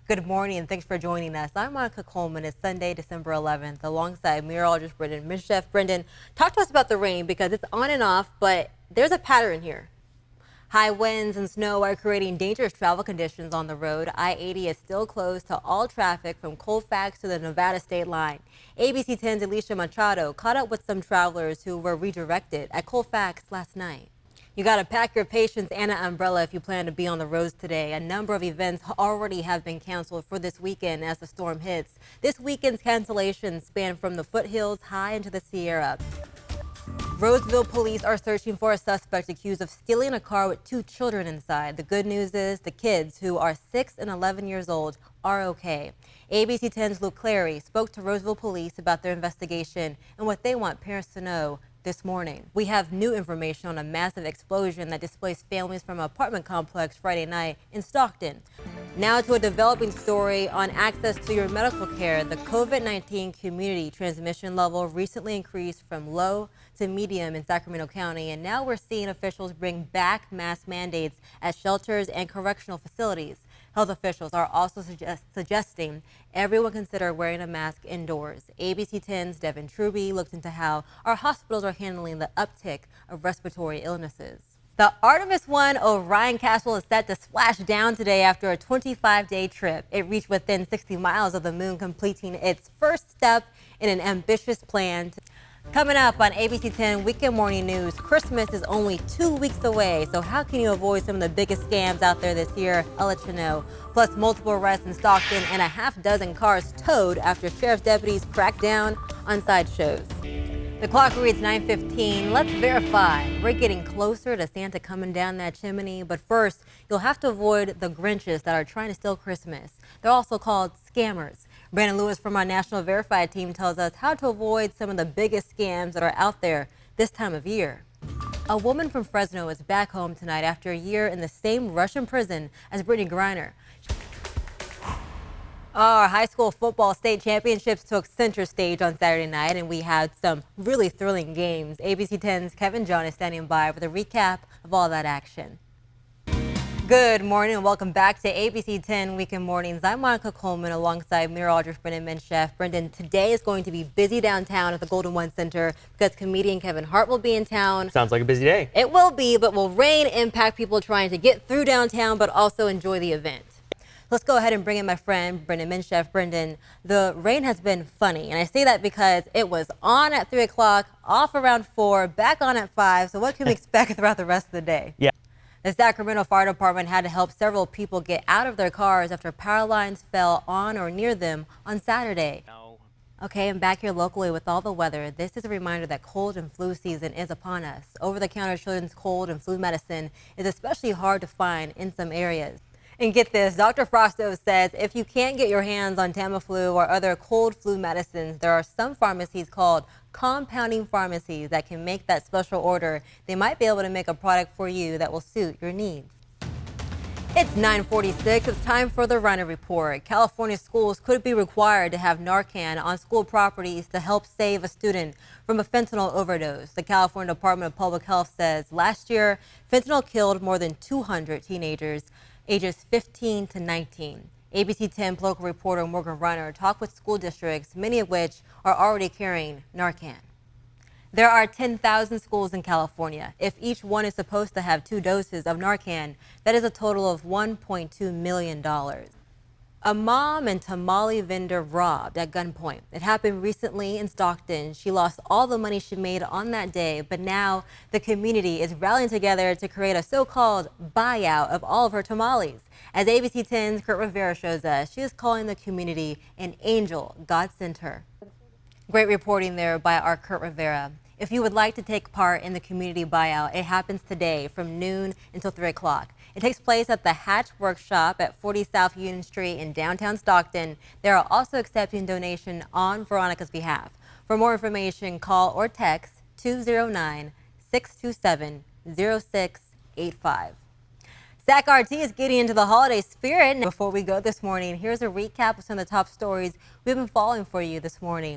Good morning and thanks for joining us. I'm Monica Coleman. It's Sunday, December 11th, alongside meteorologist Brendan Minchef. Brendan, talk to us about the rain because it's on and off, but there's a pattern here. High winds and snow are creating dangerous travel conditions on the road. I-80 is still closed to all traffic from Colfax to the Nevada state line. ABC 10's Alicia Machado caught up with some travelers who were redirected at Colfax last night. You got to pack your patience and an umbrella if you plan to be on the roads today. A number of events already have been canceled for this weekend as the storm hits. This weekend's cancellations span from the foothills high into the Sierra. Roseville police are searching for a suspect accused of stealing a car with 2 children inside. The good news is the kids, who are 6 and 11 years old, are okay. ABC 10's Luke Clary spoke to Roseville police about their investigation and what they want parents to know this morning. We have new information on a massive explosion that displaced families from an apartment complex Friday night in Stockton. Now to a developing story on access to your medical care. The COVID-19 community transmission level recently increased from low to medium in Sacramento County, and now we're seeing officials bring back mask mandates at shelters and correctional facilities. Health officials are also suggesting everyone consider wearing a mask indoors. ABC 10's Devin Truby looked into how our hospitals are handling the uptick of respiratory illnesses. The Artemis 1 Orion capsule is set to splash down today after a 25-day trip. It reached within 60 miles of the moon, completing its first step in an ambitious plan. Coming up on ABC 10 Weekend Morning News, Christmas is only 2 weeks away, so how can you avoid some of the biggest scams out there this year? I'll let you know. Plus, multiple arrests in Stockton and a half-dozen cars towed after sheriff's deputies crack down on sideshows. The clock reads 9:15. Let's verify. We're getting closer to Santa coming down that chimney, but first, you'll have to avoid the Grinches that are trying to steal Christmas. They're also called scammers. Brandon Lewis from our National Verified team tells us how to avoid some of the biggest scams that are out there this time of year. A woman from Fresno is back home tonight after a year in the same Russian prison as Brittany Griner. Our high school football state championships took center stage on Saturday night, and we had some really thrilling games. ABC 10's Kevin John is standing by with a recap of all that action. Good morning and welcome back to ABC 10 Weekend Mornings. I'm Monica Coleman alongside meteorologist Brendan Minchef. Brendan, today is going to be busy downtown at the Golden One Center because comedian Kevin Hart will be in town. Sounds like a busy day. It will be, but will rain impact people trying to get through downtown but also enjoy the event? Let's go ahead and bring in my friend, Brendan Minchef. Brendan, the rain has been funny, and I say that because it was on at 3 o'clock, off around 4, back on at 5. So what can we expect throughout the rest of the day? Yeah. The Sacramento Fire Department had to help several people get out of their cars after power lines fell on or near them on Saturday. Okay, and back here locally with all the weather, this is a reminder that cold and flu season is upon us. Over-the-counter children's cold and flu medicine is especially hard to find in some areas. And get this, Dr. Frosto says if you can't get your hands on Tamiflu or other cold flu medicines, there are some pharmacies called compounding pharmacies that can make that special order. They might be able to make a product for you that will suit your needs. It's 9:46. It's time for the Rhino Report. California schools could be required to have Narcan on school properties to help save a student from a fentanyl overdose. The California Department of Public Health says last year, fentanyl killed more than 200 teenagers ages 15 to 19. ABC 10 political reporter Morgan Reiner talked with school districts, many of which are already carrying Narcan. There are 10,000 schools in California. If each one is supposed to have 2 doses of Narcan, that is a total of $1.2 million. A mom and tamale vendor robbed at gunpoint. It happened recently in Stockton. She lost all the money she made on that day, but now the community is rallying together to create a so-called buyout of all of her tamales. As ABC 10's Kurt Rivera shows us, she is calling the community an angel God sent her. Great reporting there by our Kurt Rivera. If you would like to take part in the community buyout, it happens today from noon until 3 o'clock. It takes place at the Hatch Workshop at 40 South Union Street in downtown Stockton. They are also accepting donation on Veronica's behalf. For more information, call or text 209-627-0685. SAC RT is getting into the holiday spirit. Before we go this morning, here's a recap of some of the top stories we've been following for you this morning.